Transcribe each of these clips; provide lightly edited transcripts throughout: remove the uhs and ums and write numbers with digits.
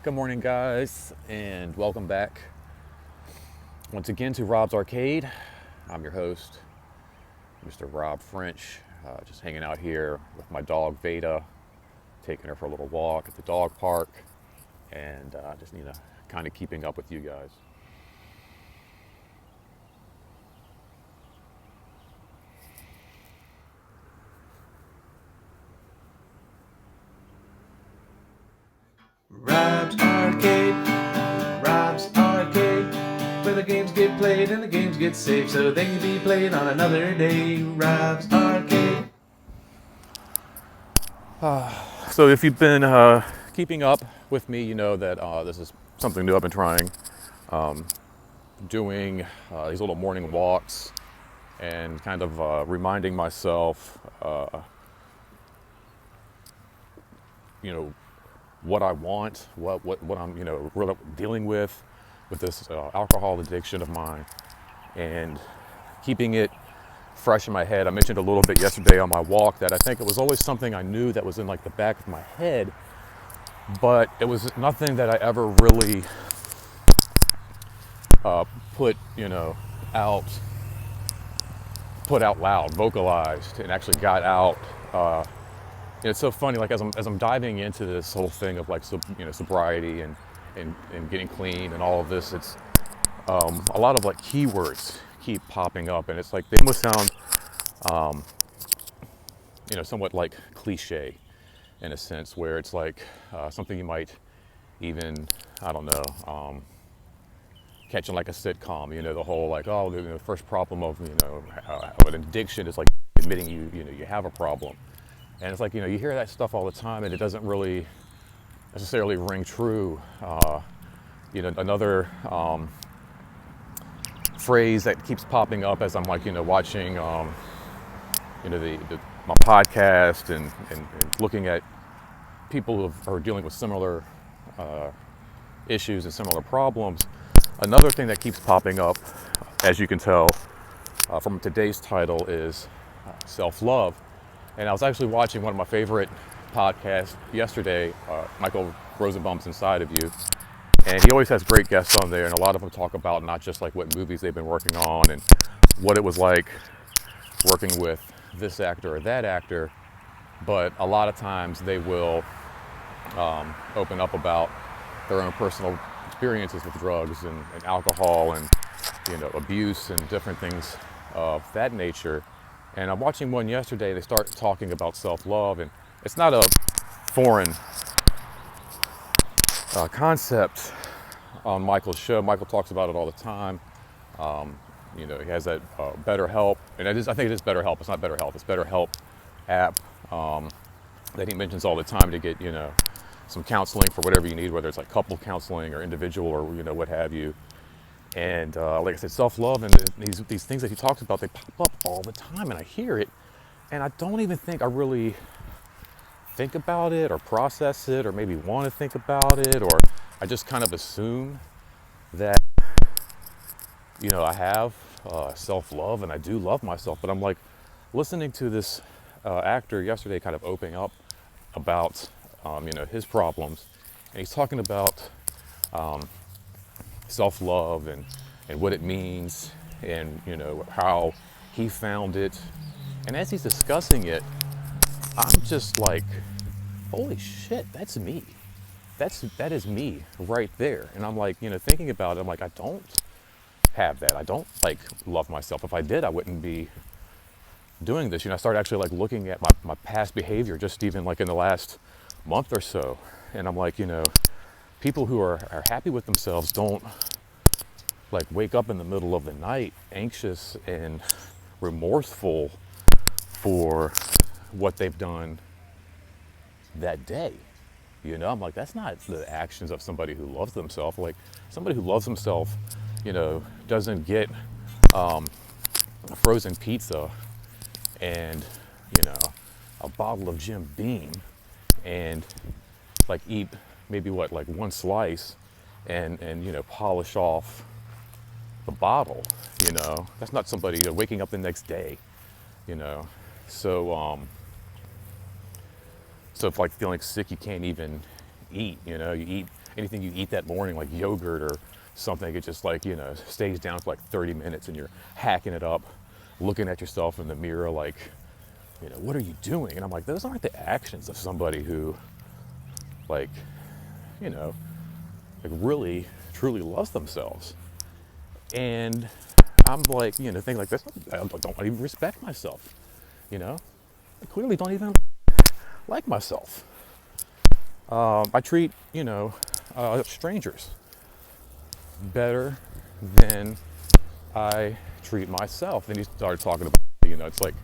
Good morning, guys, and welcome back once again to Rob's Arcade. I'm your host, Mr. Rob French, just hanging out here with my dog Veda, taking her for a little walk at the dog park, and just kind of keeping up with you guys. Rob's Arcade, Rob's Arcade, where the games get played and the games get saved so they can be played on another day. Rob's Arcade. So if you've been keeping up with me, you know that this is something new I've been trying, doing these little morning walks and kind of reminding myself, what I want, what I'm, really dealing with this alcohol addiction of mine, and keeping it fresh in my head. I mentioned a little bit yesterday on my walk that I think it was always something I knew that was in like the back of my head, but it was nothing that I ever really put out loud, vocalized, and actually got out. It's so funny, like as I'm diving into this whole thing of like sobriety and getting clean and all of this, it's a lot of like keywords keep popping up, and it's like they almost sound somewhat like cliche in a sense, where it's like something you might even, I don't know, catching like a sitcom. The whole like, oh, the first problem of of an addiction is like admitting you have a problem. And it's like, you hear that stuff all the time, and it doesn't really necessarily ring true. Another phrase that keeps popping up as I'm like, watching, my podcast and looking at people who are dealing with similar issues and similar problems. Another thing that keeps popping up, as you can tell from today's title, is self-love. And I was actually watching one of my favorite podcasts yesterday, Michael Rosenbaum's Inside of You. And he always has great guests on there, and a lot of them talk about not just like what movies they've been working on and what it was like working with this actor or that actor, but a lot of times they will open up about their own personal experiences with drugs and alcohol and abuse and different things of that nature. And I'm watching one yesterday. They start talking about self-love, and it's not a foreign concept on Michael's show. Michael talks about it all the time. He has that BetterHelp, and I think it is BetterHelp. It's not BetterHelp. It's BetterHelp app that he mentions all the time to get some counseling for whatever you need, whether it's like couple counseling or individual or what have you. And like I said, self-love and these things that he talks about, they pop up all the time, and I hear it, and I don't even think I really think about it or process it or maybe want to think about it, or I just kind of assume that I have self-love and I do love myself. But I'm like listening to this actor yesterday kind of opening up about his problems, and he's talking about self-love and what it means, and how he found it. And as he's discussing it, I'm just like, holy shit, that's me. That is me right there. And I'm like, thinking about it, I'm like, I don't have that. I don't like love myself. If I did, I wouldn't be doing this. I started actually like looking at my past behavior, just even like in the last month or so. And I'm like, people who are happy with themselves don't like wake up in the middle of the night anxious and remorseful for what they've done that day. I'm like, that's not the actions of somebody who loves themselves. Like somebody who loves themselves, doesn't get a frozen pizza and a bottle of Jim Beam and like eat maybe like one slice and polish off the bottle. That's not somebody waking up the next day. So if like feeling sick, you can't even eat. You eat anything you eat that morning, like yogurt or something, it just like, stays down for like 30 minutes and you're hacking it up, looking at yourself in the mirror like, what are you doing? And I'm like, those aren't the actions of somebody who like, like really, truly loves themselves. And I'm like, thinking like this, I don't even respect myself, I clearly don't even like myself. I treat, strangers better than I treat myself. Then he started talking about, it's like,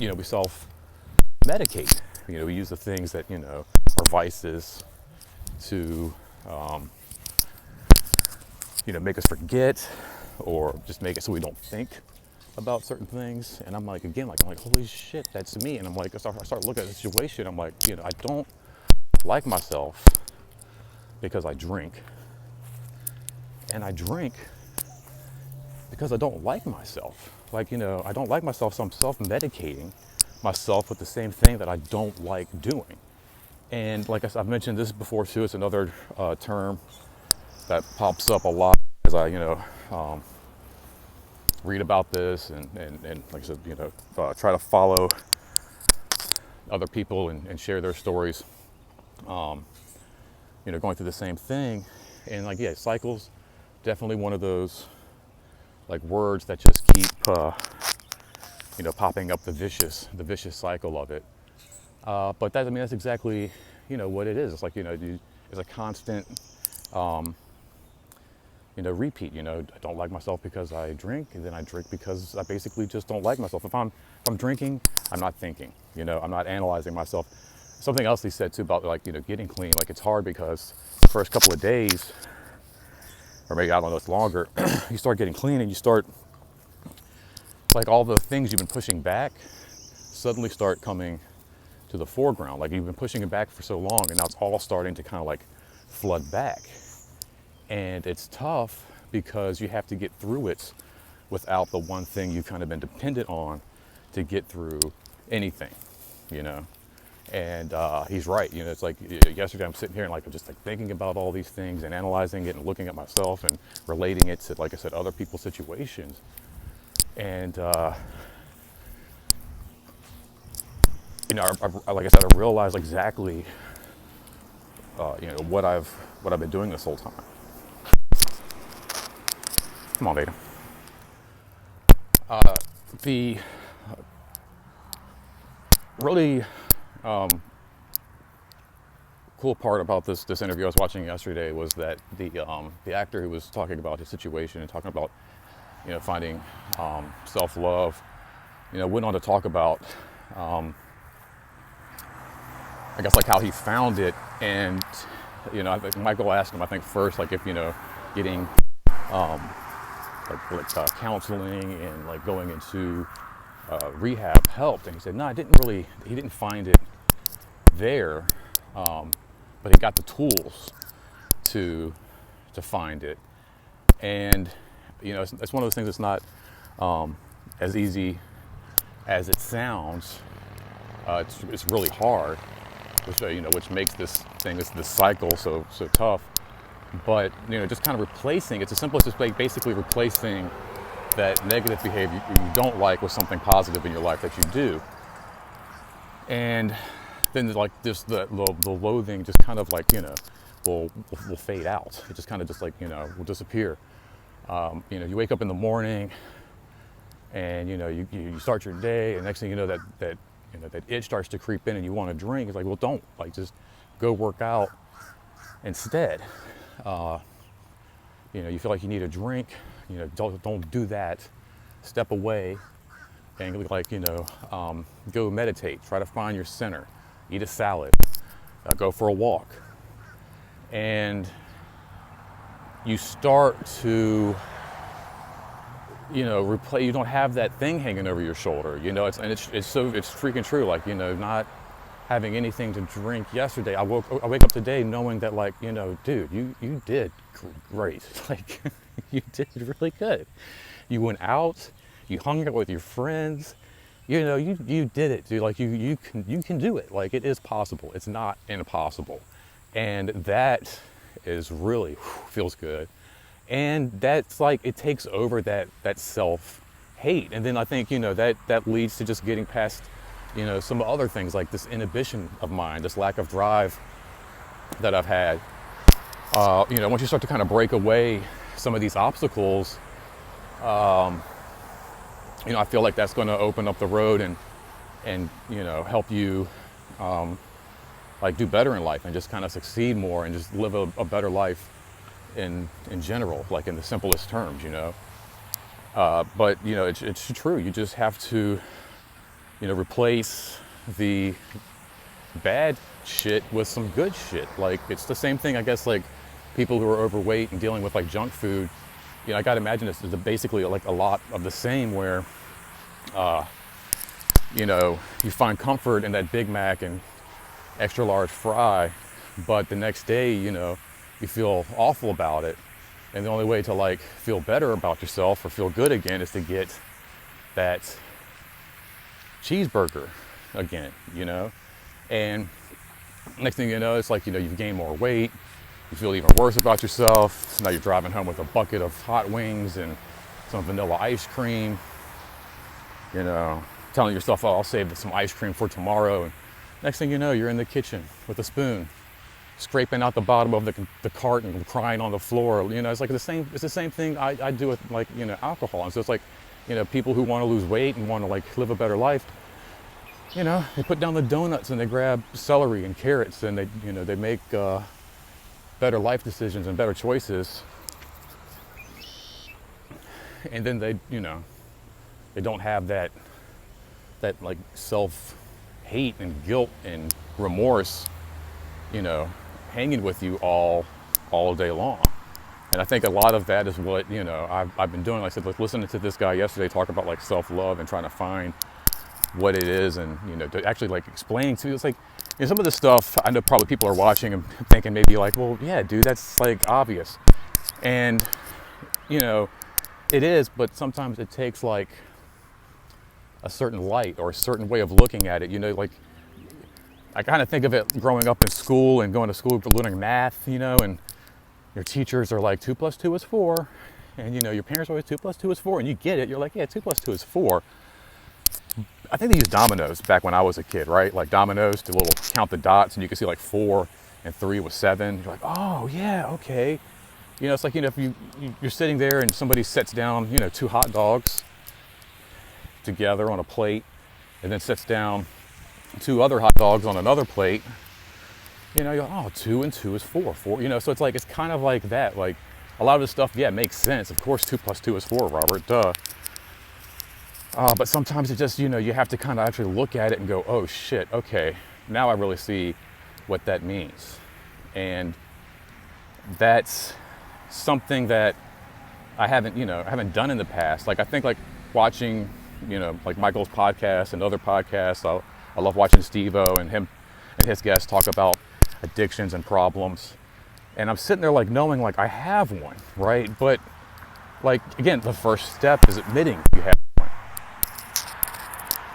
we self-medicate. We use the things that, are vices to, make us forget or just make it so we don't think about certain things. And I'm like, again, like, I'm like, holy shit, that's me. And I'm like, I start looking at the situation. I'm like, I don't like myself because I drink. And I drink because I don't like myself. Like, I don't like myself, so I'm self-medicating myself with the same thing that I don't like doing. And like I've mentioned this before too, it's another term that pops up a lot as I, read about this and like I said, try to follow other people and share their stories, going through the same thing. And like, yeah, cycles, definitely one of those like words that just keep, popping up the vicious cycle of it. But that, that's exactly, what it is. It's like, it's a constant, repeat. I don't like myself because I drink, and then I drink because I basically just don't like myself. If I'm drinking, I'm not thinking. I'm not analyzing myself. Something else he said too about like, getting clean. Like it's hard because the first couple of days, or maybe I don't know, it's longer. You start getting clean, and you start like all the things you've been pushing back suddenly start coming to the foreground. Like you've been pushing it back for so long, and now it's all starting to kind of like flood back. And it's tough because you have to get through it without the one thing you've kind of been dependent on to get through anything, And he's right. It's like yesterday I'm sitting here and like I'm just like thinking about all these things and analyzing it and looking at myself and relating it to, like I said, other people's situations. And like I said, I realized exactly what I've been doing this whole time. Come on, Veda. The really cool part about this interview I was watching yesterday was that the actor who was talking about his situation and talking about finding self-love, went on to talk about I guess like how he found it. And I think Michael asked him, I think first, like if getting counseling and like going into rehab helped. And he said, no, he didn't find it there, but he got the tools to find it. And it's one of those things that's not as easy as it sounds. It's really hard, which makes this cycle so tough. But just kind of replacing, it's as simple as just basically replacing that negative behavior you don't like with something positive in your life that you do. And then like just the loathing just kind of like will fade out. It just kind of just like will disappear. You wake up in the morning and you start your day, and next thing you know that itch starts to creep in and you want to drink. It's like, well, don't, like, just go work out instead. You feel like you need a drink, don't do that. Step away and like, go meditate, try to find your center, eat a salad, go for a walk. And you start to, replace, you don't have that thing hanging over your shoulder, it's freaking true. Like, not having anything to drink yesterday, I wake up today knowing that, like, dude, you did great. Like, you did really good. You went out, you hung out with your friends, you did it, dude. Like, you can do it. Like, it is possible. It's not impossible. And that is really feels good. And that's like, it takes over that self-hate. And then I think, that leads to just getting past, some other things like this inhibition of mine, this lack of drive that I've had. Once you start to kind of break away some of these obstacles, I feel like that's going to open up the road and help you like do better in life and just kind of succeed more and just live a better life in general, like in the simplest terms, but it's true. You just have to replace the bad shit with some good shit. Like, it's the same thing, I guess, like people who are overweight and dealing with like junk food. I gotta imagine it's basically like a lot of the same, where you find comfort in that Big Mac and extra large fry, but the next day you feel awful about it, and the only way to like feel better about yourself or feel good again is to get that cheeseburger again, and next thing you know, it's like you've gained more weight, you feel even worse about yourself. Now you're driving home with a bucket of hot wings and some vanilla ice cream, telling yourself, oh, I'll save some ice cream for tomorrow. And next thing you know, you're in the kitchen with a spoon, scraping out the bottom of the cart and crying on the floor. It's like it's the same thing I do with like, alcohol. And so it's like, people who want to lose weight and want to like live a better life, they put down the donuts and they grab celery and carrots and they make better life decisions and better choices. And then they don't have that like self-hate and guilt and remorse, hanging with you all day long. And I think a lot of that is what, I've been doing. Like I said, like listening to this guy yesterday talk about like self-love and trying to find what it is, and, to actually like explain to you. It's like, some of the stuff I know probably people are watching and thinking maybe like, well, yeah, dude, that's like obvious. And, it is, but sometimes it takes like a certain light or a certain way of looking at it. Like, I kind of think of it growing up in school and going to school for learning math, and your teachers are like 2 + 2 is 4, and your parents are always 2 + 2 is 4, and you get it. You're like, yeah, 2 + 2 is 4. I think they used dominoes back when I was a kid, right? Like dominoes to count the dots, and you could see like 4 and 3 was 7. You're like, oh yeah, okay. It's like, if you're sitting there and somebody sets down, 2 hot dogs together on a plate, and then sets down 2 other hot dogs on another plate, you're like, oh, 2 and 2 is 4. So it's like, it's kind of like that. Like, a lot of this stuff, yeah, it makes sense. Of course, 2 + 2 is 4, Robert, duh. But sometimes it just, you have to kind of actually look at it and go, oh shit, okay, now I really see what that means. And that's something that I haven't done in the past. Like, I think like watching, like Michael's podcast and other podcasts, I love watching Steve-O and him and his guests talk about addictions and problems. And I'm sitting there like knowing like I have one, right? But like, again, the first step is admitting you have one.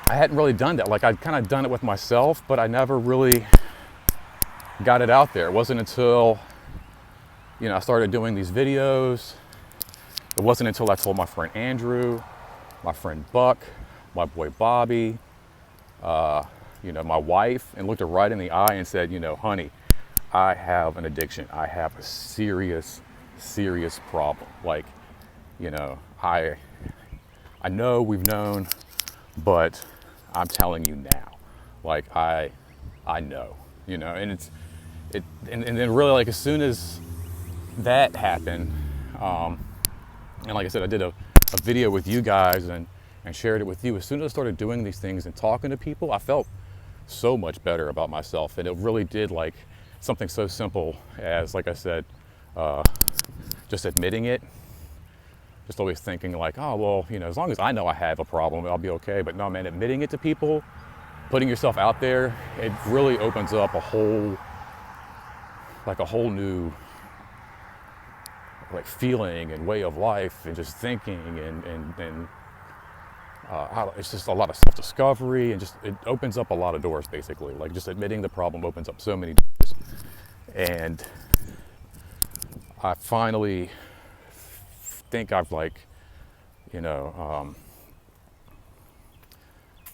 I hadn't really done that. Like, I'd kind of done it with myself, but I never really got it out there. It wasn't until, I started doing these videos. It wasn't until I told my friend Andrew, my friend Buck, my boy Bobby, my wife, and looked her right in the eye and said, honey, I have an addiction. I have a serious problem. Like, I know we've known, but I'm telling you now. Like, I know, and and then really, like, as soon as that happened, and like I said, I did a video with you guys and shared it with you. As soon as I started doing these things and talking to people, I felt so much better about myself. And it really did, like, something so simple as, like I said, just admitting it. Just always thinking like, oh, well, as long as I know I have a problem, I'll be okay. But no, man, admitting it to people, putting yourself out there, it really opens up a whole new like feeling and way of life and just thinking and it's just a lot of self-discovery, and just it opens up a lot of doors, basically. Like, just admitting the problem opens up so many doors. And I finally think I've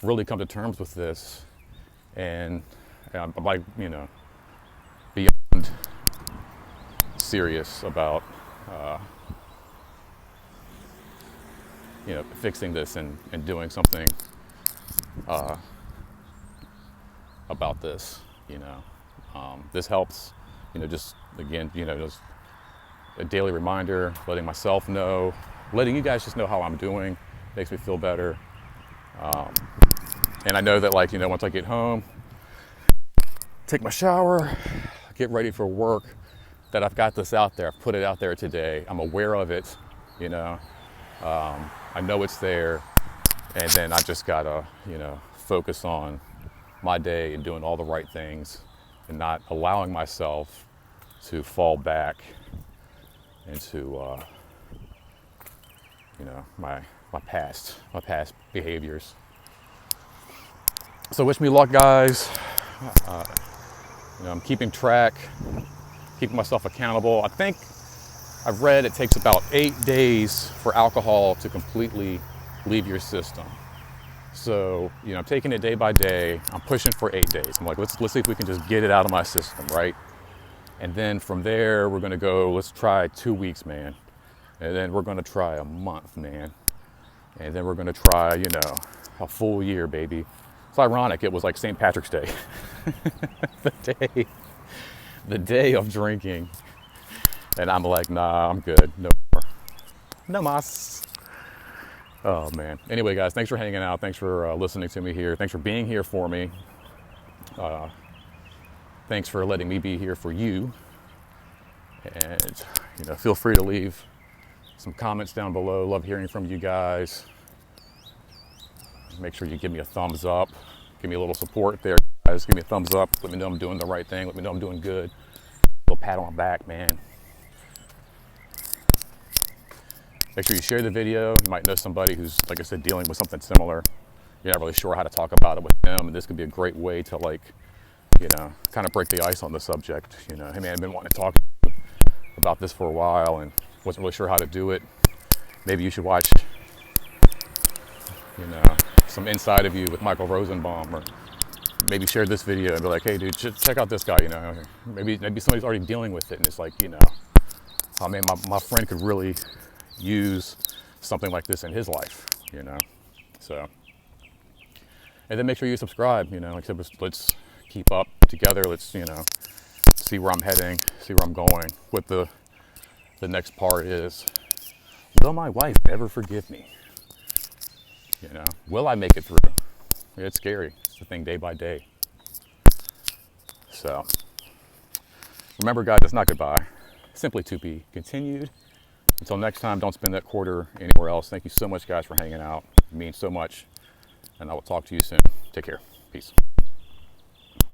really come to terms with this, and I'm beyond serious about fixing this and doing something about this. This helps. Just again, just a daily reminder, letting myself know, letting you guys just know how I'm doing, makes me feel better. And I know that once I get home, take my shower, get ready for work, that I've got this out there, I've put it out there today, I'm aware of it, I know it's there, and then I just gotta, focus on my day and doing all the right things and not allowing myself to fall back into, my past behaviors. So wish me luck, guys. I'm keeping track, keeping myself accountable. I think I've read it takes about 8 days for alcohol to completely leave your system. So, I'm taking it day by day. I'm pushing for 8 days. I'm like, let's see if we can just get it out of my system, right? And then from there, we're gonna go, let's try 2 weeks, man. And then we're gonna try a month, man. And then we're gonna try, a full year, baby. It's ironic, it was like St. Patrick's Day. the day of drinking. And I'm like, nah, I'm good, no more. No mas. Oh man. Anyway, guys, thanks for hanging out. Thanks for listening to me here. Thanks for being here for me. Thanks for letting me be here for you. And, feel free to leave some comments down below. Love hearing from you guys. Make sure you give me a thumbs up. Give me a little support there, guys. Give me a thumbs up. Let me know I'm doing the right thing. Let me know I'm doing good. A little pat on my back, man. Make sure you share the video. You might know somebody who's, like I said, dealing with something similar. You're not really sure how to talk about it with them, and this could be a great way to kind of break the ice on the subject. Hey man, I've been wanting to talk about this for a while and wasn't really sure how to do it. Maybe you should watch, some Inside of You with Michael Rosenbaum, or maybe share this video and be like, hey dude, check out this guy, Maybe somebody's already dealing with it and it's like, oh man, my friend could really use something like this in his life, So, and then make sure you subscribe, like I said, let's keep up together. Let's, see where I'm heading, see where I'm going. What the next part is, will my wife ever forgive me? Will I make it through? It's scary. It's the thing day by day. So, remember guys, it's not goodbye. Simply to be continued. Until next time, don't spend that quarter anywhere else. Thank you so much guys for hanging out. It means so much. And I will talk to you soon. Take care. Peace.